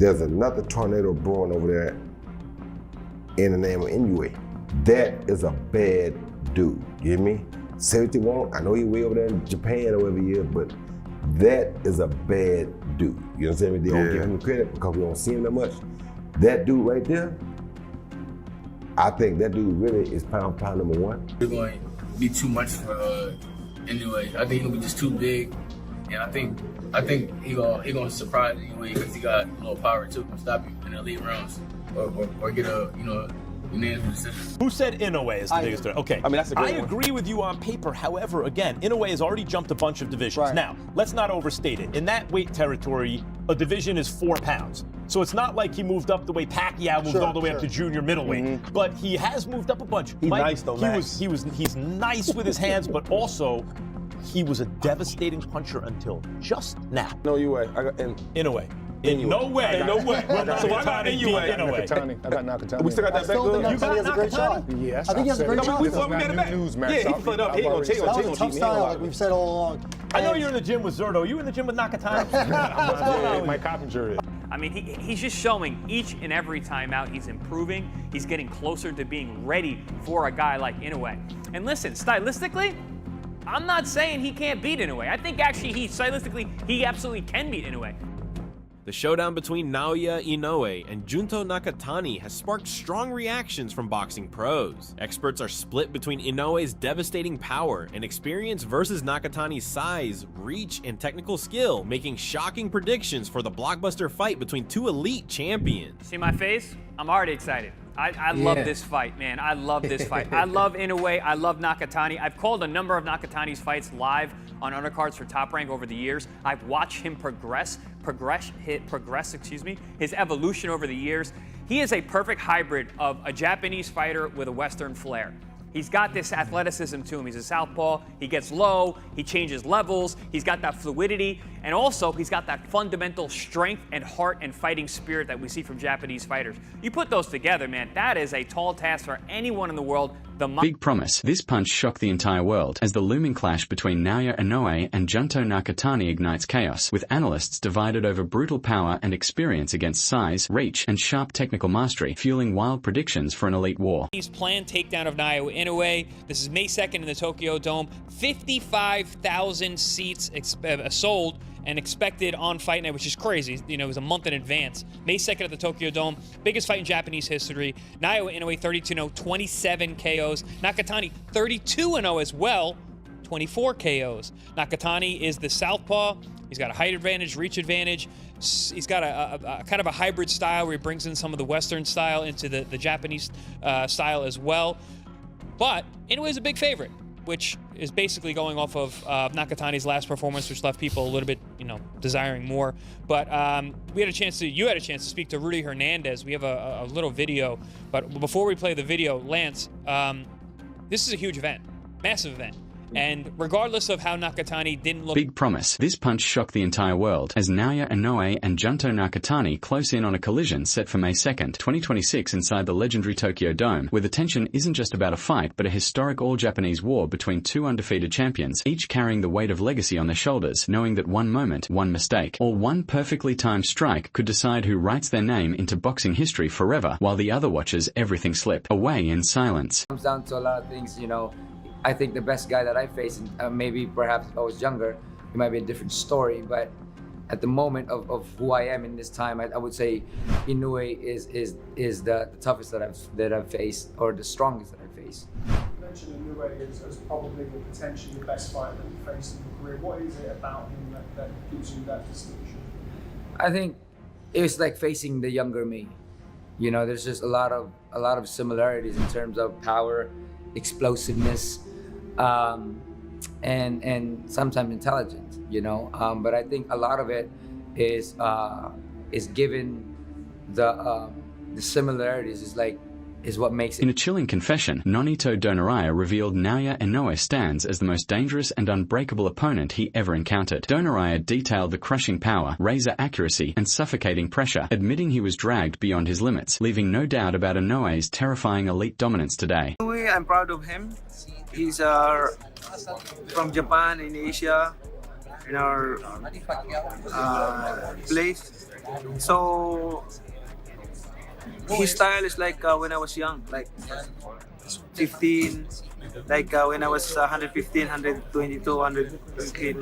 there's another tornado brewing over there in the name of Inoue. That is a bad dude, you hear me? Say what you want, I know he way over there in Japan or wherever he is, but that is a bad dude. You understand me? They don't give him the credit because we don't see him that much. That dude right there, I think that dude really is pound number one. It's going to be too much for Inoue. I think he'll be just too big, and I think he gonna surprise Inoue because he got a little power too, can stop you in the elite rounds or get a unanimous decision. Who said Inoue is the biggest threat? Okay, I mean, that's a great I agree with you on paper. However, again, Inoue has already jumped a bunch of divisions. Right. Now, let's not overstate it. In that weight territory, a division is 4 pounds. So it's not like he moved up the way Pacquiao moved all the way up to junior middleweight. But he has moved up a bunch. He's nice though, He's nice with his hands, but also he was a devastating puncher until just now. No way. Inoue. In no way. No way. So I got Inoue. Nakatani. I got Nakatani. We still got that back good? You got Nakatani? Yes. I think he has a great shot. We made it back. Yeah, he played up. He ain't gonna tough style, like we've said all along. I know you're in the gym with Zerto. You in the gym with Nakatani? My Coppinger is. I mean, he's just showing each and every time out he's improving. He's getting closer to being ready for a guy like Inoue. And listen, stylistically, I'm not saying he can't beat Inoue. I think actually he absolutely can beat Inoue. The showdown between Naoya Inoue and Junto Nakatani has sparked strong reactions from boxing pros. Experts are split between Inoue's devastating power and experience versus Nakatani's size, reach, and technical skill, making shocking predictions for the blockbuster fight between two elite champions. See my face? I'm already excited. I love this fight, man. I love this fight. I love Inoue. I love Nakatani. I've called a number of Nakatani's fights live on undercards for Top Rank over the years. I've watched him progress, his evolution over the years. He is a perfect hybrid of a Japanese fighter with a Western flair. He's got this athleticism to him. He's a southpaw. He gets low. He changes levels. He's got that fluidity. And also, he's got that fundamental strength and heart and fighting spirit that we see from Japanese fighters. You put those together, man, that is a tall task for anyone in the world. Big promise. This punch shocked the entire world as the looming clash between Naoya Inoue and Junto Nakatani ignites chaos, with analysts divided over brutal power and experience against size, reach, and sharp technical mastery, fueling wild predictions for an elite war. He's planned takedown of Naoya Inoue. This is May 2nd in the Tokyo Dome. 55,000 seats sold and expected on Fight Night, which is crazy. You know, it was a month in advance. May 2nd at the Tokyo Dome. Biggest fight in Japanese history. Naoya Inoue 32-0, 27 KOs. Nakatani 32-0 as well, 24 KOs. Nakatani is the southpaw. He's got a height advantage, reach advantage. He's got a kind of a hybrid style where he brings in some of the Western style into the Japanese style as well. But Inoue is a big favorite, which is basically going off of Nakatani's last performance, which left people a little bit, desiring more. But you had a chance to speak to Rudy Hernandez. We have a little video, but before we play the video, Lance, this is a huge event, massive event. And regardless of how Nakatani didn't look... Big promise. This punch shocked the entire world as Naoya Inoue and Junto Nakatani close in on a collision set for May 2nd, 2026 inside the legendary Tokyo Dome, where the tension isn't just about a fight, but a historic all-Japanese war between two undefeated champions, each carrying the weight of legacy on their shoulders, knowing that one moment, one mistake, or one perfectly timed strike could decide who writes their name into boxing history forever, while the other watches everything slip away in silence. It comes down to a lot of things, I think the best guy that I faced, maybe perhaps if I was younger, it might be a different story, but at the moment of who I am in this time, I would say Inoue is the toughest that I've faced, or the strongest that I've faced. You mentioned Inoue as probably potentially the best fighter that you faced in your career. What is it about him that gives you that distinction? I think it was like facing the younger me. There's just a lot of similarities in terms of power, explosiveness, and sometimes intelligence, but I think a lot of it is given the similarities is what makes it. In a chilling confession, Nonito Donoraya revealed Naoya Inoue stands as the most dangerous and unbreakable opponent he ever encountered. Donoraya detailed the crushing power, razor accuracy, and suffocating pressure, admitting he was dragged beyond his limits, leaving no doubt about Inoue's terrifying elite dominance today. I'm proud of him. He's from Japan in Asia. place. So his style is like when I was young, like 15, like when I was 115, 122, 115.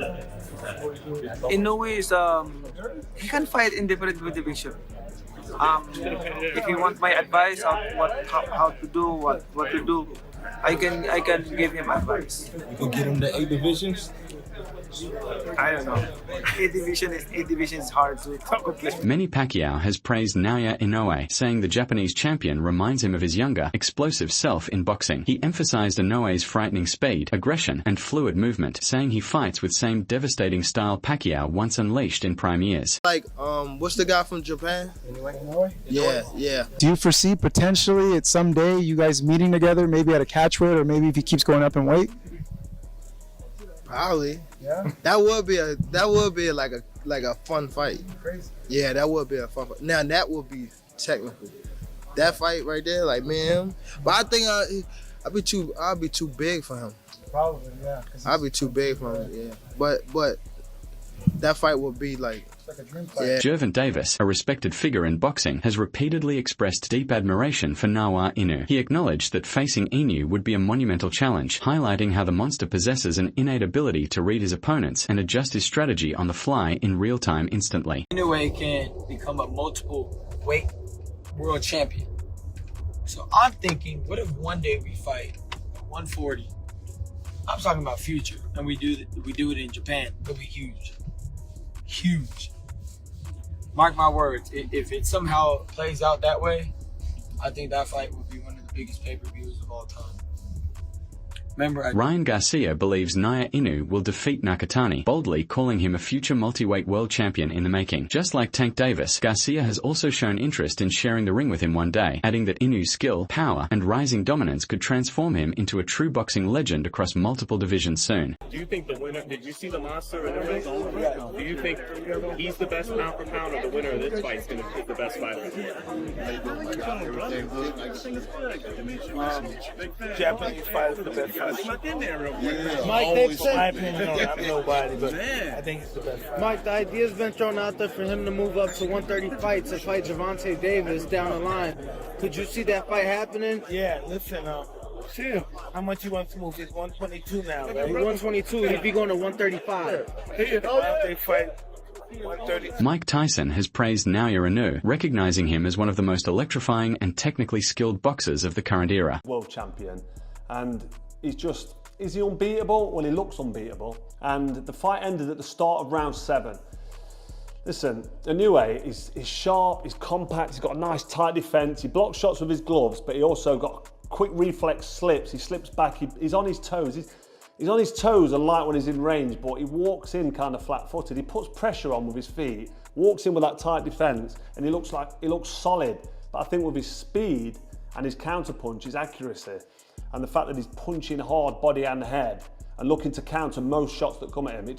Inoue is he can fight in different division. If you want my advice on how to do what to do, I can give him advice. You can get him to 8 divisions. I don't know. 8 division is hard to accomplish. Manny Pacquiao has praised Naoya Inoue, saying the Japanese champion reminds him of his younger, explosive self in boxing. He emphasized Inoue's frightening speed, aggression, and fluid movement, saying he fights with same devastating style Pacquiao once unleashed in prime years. Like, what's the guy from Japan? Inoue? Yeah. Do you foresee potentially at some day you guys meeting together, maybe at a catchweight, or maybe if he keeps going up in weight? Probably. Yeah. That would be like a fun fight. Crazy. Yeah, that would be a fun fight. Now that would be technical. That fight right there, like me and him. But I think I'll be too big for him. Probably, yeah. I'll be too big for him. Yeah. But that fight would be like. Like a dream fight. Yeah. Gervin Davis, a respected figure in boxing, has repeatedly expressed deep admiration for Naoya Inoue. He acknowledged that facing Inoue would be a monumental challenge, highlighting how the monster possesses an innate ability to read his opponents and adjust his strategy on the fly in real time instantly. Inoue can become a multiple weight world champion. So I'm thinking, what if one day we fight 140? I'm talking about future, and we do it in Japan. It'll be huge. Huge. Mark my words, if it somehow plays out that way, I think that fight will be one of the biggest pay-per-views of all time. Remember, Ryan Garcia believes Naoya Inoue will defeat Nakatani, boldly calling him a future multi-weight world champion in the making. Just like Tank Davis, Garcia has also shown interest in sharing the ring with him one day, adding that Inoue's skill, power, and rising dominance could transform him into a true boxing legend across multiple divisions soon. Do you think the winner, did you see the monster in the ring? Do you think he's the best pound for pound, or the winner of this fight is the best fighter? Japanese fight is the best fight. Mike, my opinion, I'm nobody, but I think it's the best fight. Mike, the idea's been thrown out there for him to move up to 130 fights and fight Gervonta Davis down the line. Could you see that fight happening? Yeah, listen, see how much he wants to move. He's 122 now, right? 122, he'd be going to 135. They fight. Mike Tyson has praised Naoya Inoue, recognizing him as one of the most electrifying and technically skilled boxers of the current era. World champion, and is he unbeatable? Well, he looks unbeatable. And the fight ended at the start of round 7. Listen, Inoue is sharp, he's compact, he's got a nice tight defense, he blocks shots with his gloves, but he also got quick reflex slips, he slips back, he's on his toes. He's on his toes and light when he's in range, but he walks in kind of flat-footed. He puts pressure on with his feet, walks in with that tight defense, and he looks solid. But I think with his speed and his counterpunch, his accuracy, and the fact that he's punching hard body and head and looking to counter most shots that come at him, he's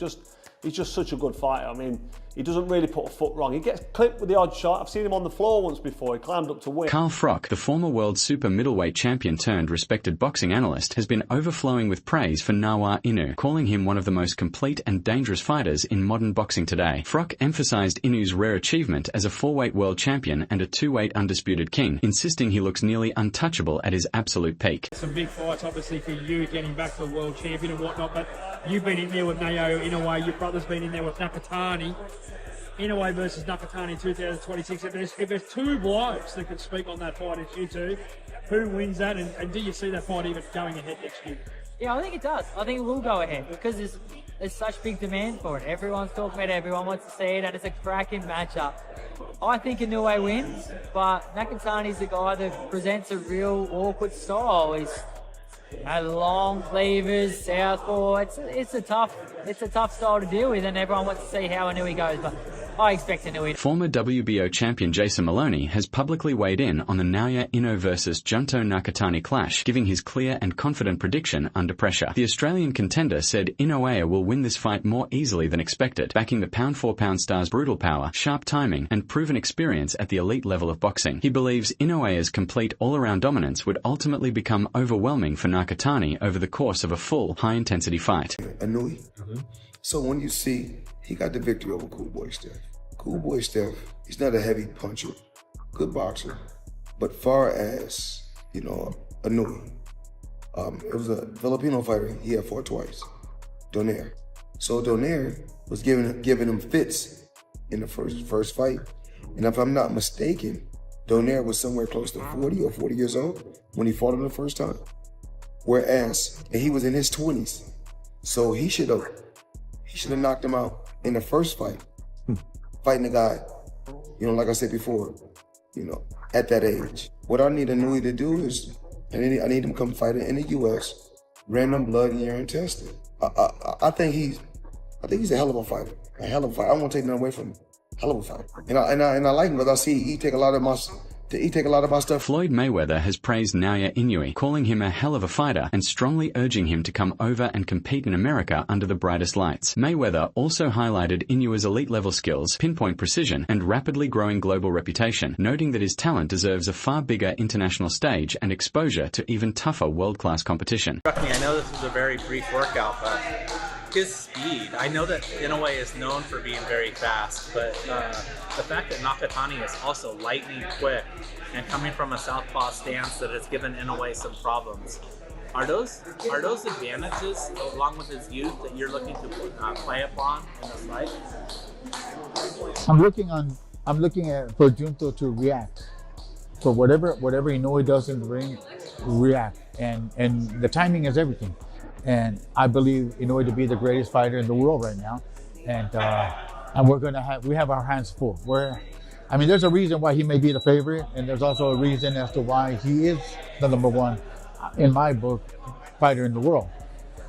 just such a good fighter. I mean, he doesn't really put a foot wrong. He gets clipped with the odd shot. I've seen him on the floor once before. He climbed up to win. Carl Froch, the former world super middleweight champion turned respected boxing analyst, has been overflowing with praise for Naoya Inoue, calling him one of the most complete and dangerous fighters in modern boxing today. Froch emphasized Inoue's rare achievement as a 4-weight world champion and a 2-weight undisputed king, insisting he looks nearly untouchable at his absolute peak. Some big fights, obviously, for you getting back to the world champion and whatnot, but you've been in there with Naoya Inoue, your brother's been in there with Nakatani. Inoue versus Nakatani in 2026. If there's two blokes that could speak on that fight, it's you two. Who wins that, and do you see that fight even going ahead next year? Yeah, I think it does. I think it will go ahead because there's such big demand for it. Everyone's talking about it, everyone wants to see it, and it's a cracking matchup. I think Inoue wins, but Nakatani's the guy that presents a real awkward style. He's long cleavers, southpaw. It's a tough style to deal with, and everyone wants to see how Inoue goes. But I expect Inoue. Former WBO champion Jason Maloney has publicly weighed in on the Naoya Inoue versus Junto Nakatani clash, giving his clear and confident prediction under pressure. The Australian contender said Inoue will win this fight more easily than expected, backing the pound-for-pound star's brutal power, sharp timing, and proven experience at the elite level of boxing. He believes Inoue's complete all-around dominance would ultimately become overwhelming for Nakatani over the course of a full, high-intensity fight. Inoue, So when you see, he got the victory over Cool Boy Steph. Cool Boy Steph, he's not a heavy puncher, good boxer. But far as, Inoue, it was a Filipino fighter, he had fought twice, Donaire. So Donaire was giving him fits in the first fight. And if I'm not mistaken, Donaire was somewhere close to 40 or 40 years old when he fought him the first time. Whereas, and he was in his 20s. So he should have knocked him out in the first fight, fighting a guy, like I said before, at that age. What I need Inoue to do is, I need him to come fight in the U.S., random blood and urine testing. I think he's a hell of a fighter. A hell of a fighter. I won't take nothing away from him. Hell of a fighter. And I like him because I see he take a lot of my stuff. Floyd Mayweather has praised Naoya Inoue, calling him a hell of a fighter and strongly urging him to come over and compete in America under the brightest lights. Mayweather also highlighted Inoue's elite-level skills, pinpoint precision, and rapidly growing global reputation, noting that his talent deserves a far bigger international stage and exposure to even tougher world-class competition. I know this was a very brief workout, but his speed, I know that Inoue is known for being very fast, but the fact that Nakatani is also lightning quick and coming from a southpaw stance that has given Inoue some problems, are those advantages along with his youth that you're looking to play upon in this fight? I'm looking at for Junto to react. So whatever Inoue does in the ring, react, and the timing is everything. And I believe Inoue to be the greatest fighter in the world right now, and we have our hands full. There's a reason why he may be the favorite, and there's also a reason as to why he is the #1, in my book, fighter in the world.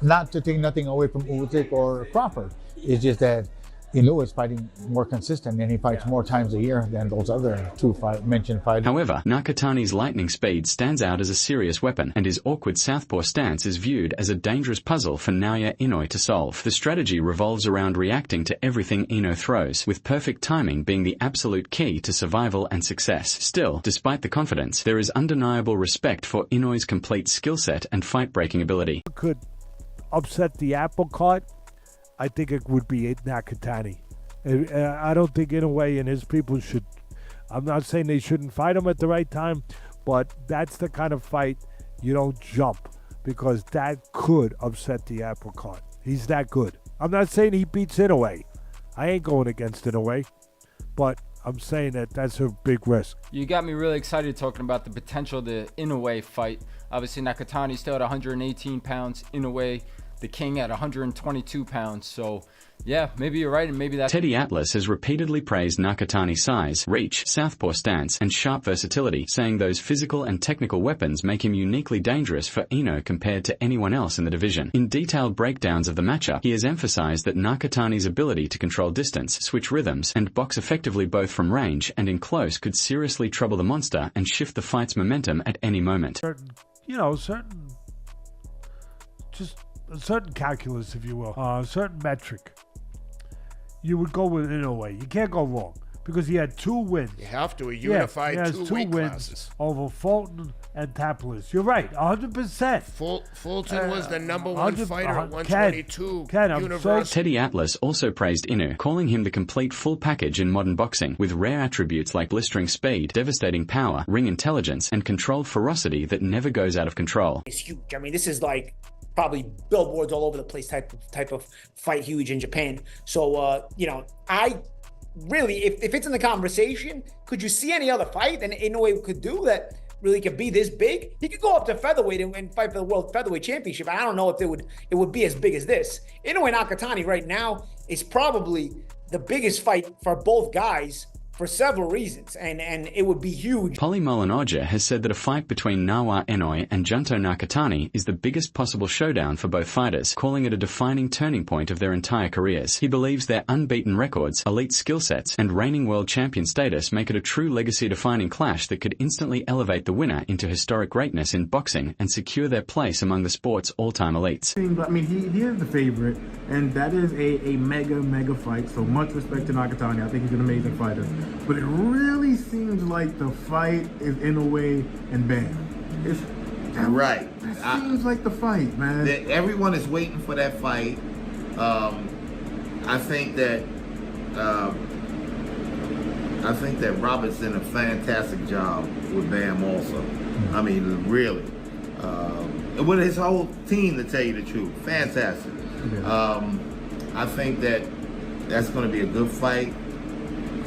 Not to take nothing away from Usyk or Crawford, it's just that Inoue is fighting more consistent and he fights more times a year than those other two mentioned fighters. However, Nakatani's lightning speed stands out as a serious weapon, and his awkward southpaw stance is viewed as a dangerous puzzle for Naoya Inoue to solve. The strategy revolves around reacting to everything Inoue throws, with perfect timing being the absolute key to survival and success. Still, despite the confidence, there is undeniable respect for Inoue's complete skill set and fight-breaking ability. Could upset the apple cart. I think it would be Nakatani. I don't think Inoue and his people should. I'm not saying they shouldn't fight him at the right time, but that's the kind of fight you don't jump, because that could upset the apple cart. He's that good. I'm not saying he beats Inoue. I ain't going against Inoue, but I'm saying that that's a big risk. You got me really excited talking about the potential of the Inoue fight. Obviously, Nakatani still at 118 pounds. Inoue, the king, at 122 pounds. So, yeah, maybe you're right, and maybe that's... Teddy Atlas has repeatedly praised Nakatani's size, reach, southpaw stance, and sharp versatility, saying those physical and technical weapons make him uniquely dangerous for Inoue compared to anyone else in the division. In detailed breakdowns of the matchup, he has emphasized that Nakatani's ability to control distance, switch rhythms, and box effectively both from range and in close could seriously trouble the monster and shift the fight's momentum at any moment. A certain calculus, if you will, a certain metric, you would go with Inoue. You can't go wrong, because he had 2 wins. You have to, a unified he has 2 two weight wins classes. Over Fulton and Taplis. You're right, 100%. Fulton was the #1 fighter at 122 universal. Teddy Atlas also praised Inoue, calling him the complete full package in modern boxing, with rare attributes like blistering speed, devastating power, ring intelligence, and controlled ferocity that never goes out of control. It's huge. I mean, this is like probably billboards all over the place type of fight, huge in Japan. So, I really, if it's in the conversation, could you see any other fight that Inoue could do that really could be this big? He could go up to featherweight and fight for the World Featherweight Championship. I don't know if it would be as big as this. Inoue Nakatani right now is probably the biggest fight for both guys for several reasons, and it would be huge. Polly Molinoja has said that a fight between Naoya Inoue and Junto Nakatani is the biggest possible showdown for both fighters, calling it a defining turning point of their entire careers. He believes their unbeaten records, elite skill sets, and reigning world champion status make it a true legacy-defining clash that could instantly elevate the winner into historic greatness in boxing and secure their place among the sport's all-time elites. I mean, he is the favorite, and that is a mega fight, so much respect to Nakatani. I think he's an amazing fighter. But it really seems like the fight is Inoue and Bam. Right. It seems like the fight, man. Everyone is waiting for that fight. I think that Robert's done a fantastic job with Bam also. I mean, really. With his whole team, to tell you the truth. Fantastic. I think that that's going to be a good fight.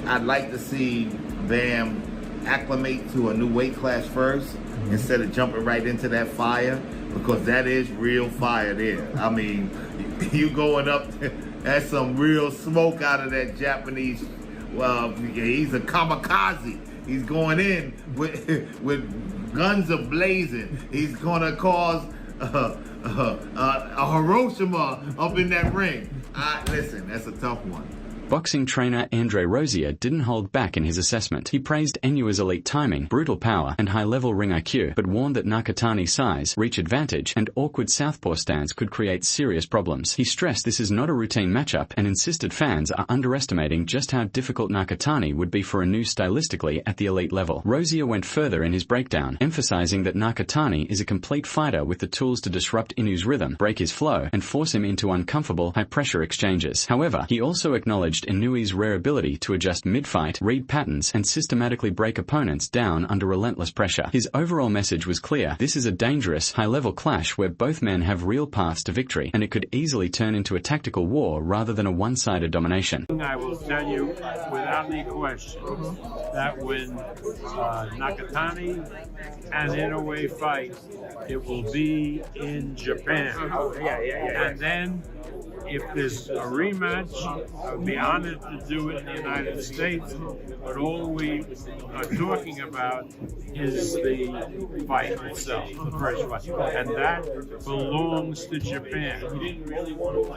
I'd like to see Bam acclimate to a new weight class first instead of jumping right into that fire, because that is real fire there. I mean, you going up, that's some real smoke out of that Japanese. He's a kamikaze. He's going in with guns a-blazing. He's going to cause a Hiroshima up in that ring. Listen, that's a tough one. Boxing trainer Andre Rosier didn't hold back in his assessment. He praised Inoue's elite timing, brutal power, and high-level ring IQ, but warned that Nakatani's size, reach advantage, and awkward southpaw stance could create serious problems. He stressed this is not a routine matchup and insisted fans are underestimating just how difficult Nakatani would be for Inoue stylistically at the elite level. Rosier went further in his breakdown, emphasizing that Nakatani is a complete fighter with the tools to disrupt Inoue's rhythm, break his flow, and force him into uncomfortable, high-pressure exchanges. However, he also acknowledged Inoue's rare ability to adjust mid-fight, read patterns, and systematically break opponents down under relentless pressure. His overall message was clear: this is a dangerous, high-level clash where both men have real paths to victory, and it could easily turn into a tactical war rather than a one-sided domination. I will tell you without any question that when Nakatani and Inoue fight, it will be in Japan. And then if there's a rematch, I would be honored to do it in the United States, but all we are talking about is the fight itself, the first fight. And that belongs to Japan,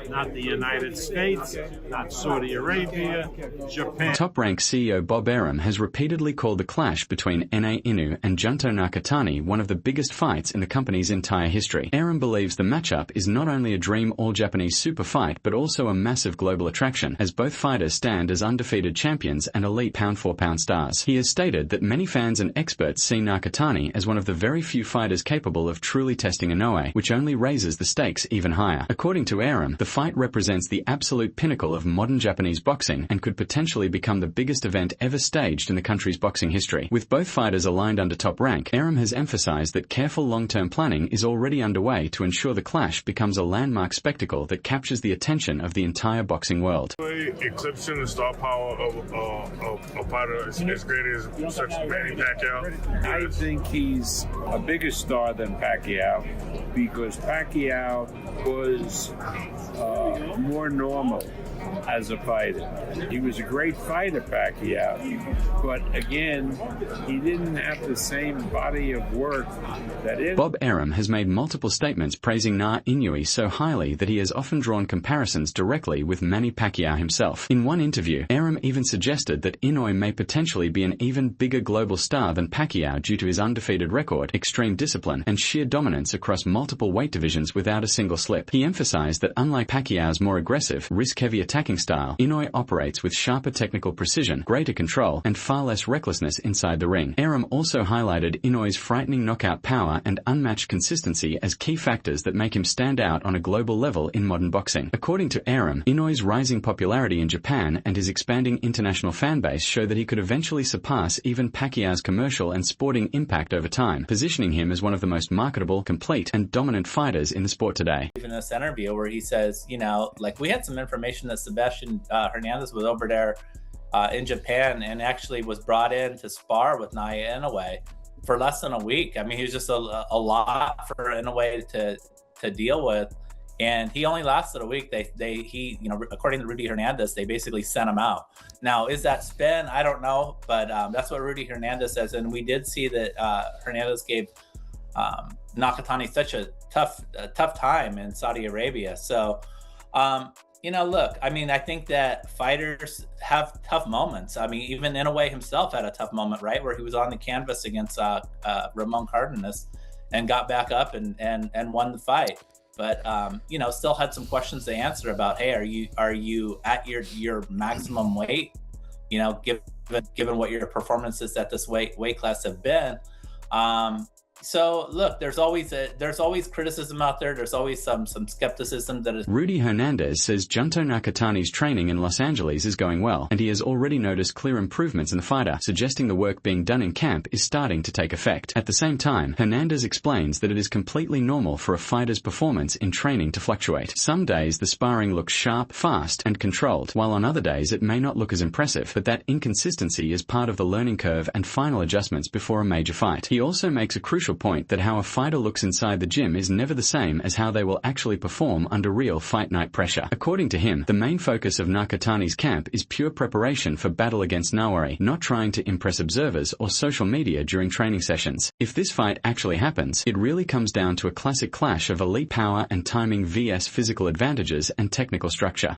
not the United States, not Saudi Arabia, Japan. Top Rank CEO Bob Arum has repeatedly called the clash between Inoue and Junto Nakatani one of the biggest fights in the company's entire history. Arum believes the matchup is not only a dream all-Japanese super fight, but also a massive global attraction, as both fighters stand as undefeated champions and elite pound-for-pound stars. He has stated that many fans and experts see Nakatani as one of the very few fighters capable of truly testing Inoue, which only raises the stakes even higher. According to Arum, the fight represents the absolute pinnacle of modern Japanese boxing and could potentially become the biggest event ever staged in the country's boxing history. With both fighters aligned under Top Rank, Arum has emphasized that careful long-term planning is already underway to ensure the clash becomes a landmark spectacle that captures the attention of the entire boxing world. Eclipsing the star power of a fighter as great as such Manny Pacquiao. I think he's a bigger star than Pacquiao because Pacquiao was more normal as a fighter. He was a great fighter, Pacquiao, but again, he didn't have the same body of work that is. Bob Arum has made multiple statements praising Inoue so highly that he has often drawn comparisons directly with Manny Pacquiao himself. In one interview, Arum even suggested that Inoue may potentially be an even bigger global star than Pacquiao due to his undefeated record, extreme discipline, and sheer dominance across multiple weight divisions without a single slip. He emphasized that unlike Pacquiao's more aggressive, risk-heavy attacking style, Inoue operates with sharper technical precision, greater control, and far less recklessness inside the ring. Arum also highlighted Inoue's frightening knockout power and unmatched consistency as key factors that make him stand out on a global level in modern boxing. According to Arum, Inoue's rising popularity in Japan and his expanding international fan base show that he could eventually surpass even Pacquiao's commercial and sporting impact over time, positioning him as one of the most marketable, complete, and dominant fighters in the sport today. Even this interview where he says, you know, like we had some information that Sebastian Hernandez was over there in Japan and actually was brought in to spar with Naoya Inoue for less than a week. I mean, he was just a lot for Inoue to deal with. And he only lasted a week. He, you know, according to Rudy Hernandez, they basically sent him out. Now, is that spin? I don't know, but that's what Rudy Hernandez says. And we did see that Hernandez gave Nakatani such a tough time in Saudi Arabia. So, you know, look, I mean, I think that fighters have tough moments. I mean, even Inoue himself had a tough moment, right, where he was on the canvas against Ramon Cardenas and got back up and won the fight. But you know, still had some questions to answer about, hey, are you at your maximum weight? You know, given what your performances at this weight class have been. So look, there's always criticism out there. There's always some skepticism that is. Rudy Hernandez says Junto Nakatani's training in Los Angeles is going well, and he has already noticed clear improvements in the fighter, suggesting the work being done in camp is starting to take effect. At the same time, Hernandez explains that it is completely normal for a fighter's performance in training to fluctuate. Some days the sparring looks sharp, fast, and controlled, while on other days it may not look as impressive, but that inconsistency is part of the learning curve and final adjustments before a major fight. He also makes a crucial point that how a fighter looks inside the gym is never the same as how they will actually perform under real fight night pressure. According to him, the main focus of Nakatani's camp is pure preparation for battle against Naoya, not trying to impress observers or social media during training sessions. If this fight actually happens, it really comes down to a classic clash of elite power and timing vs physical advantages and technical structure.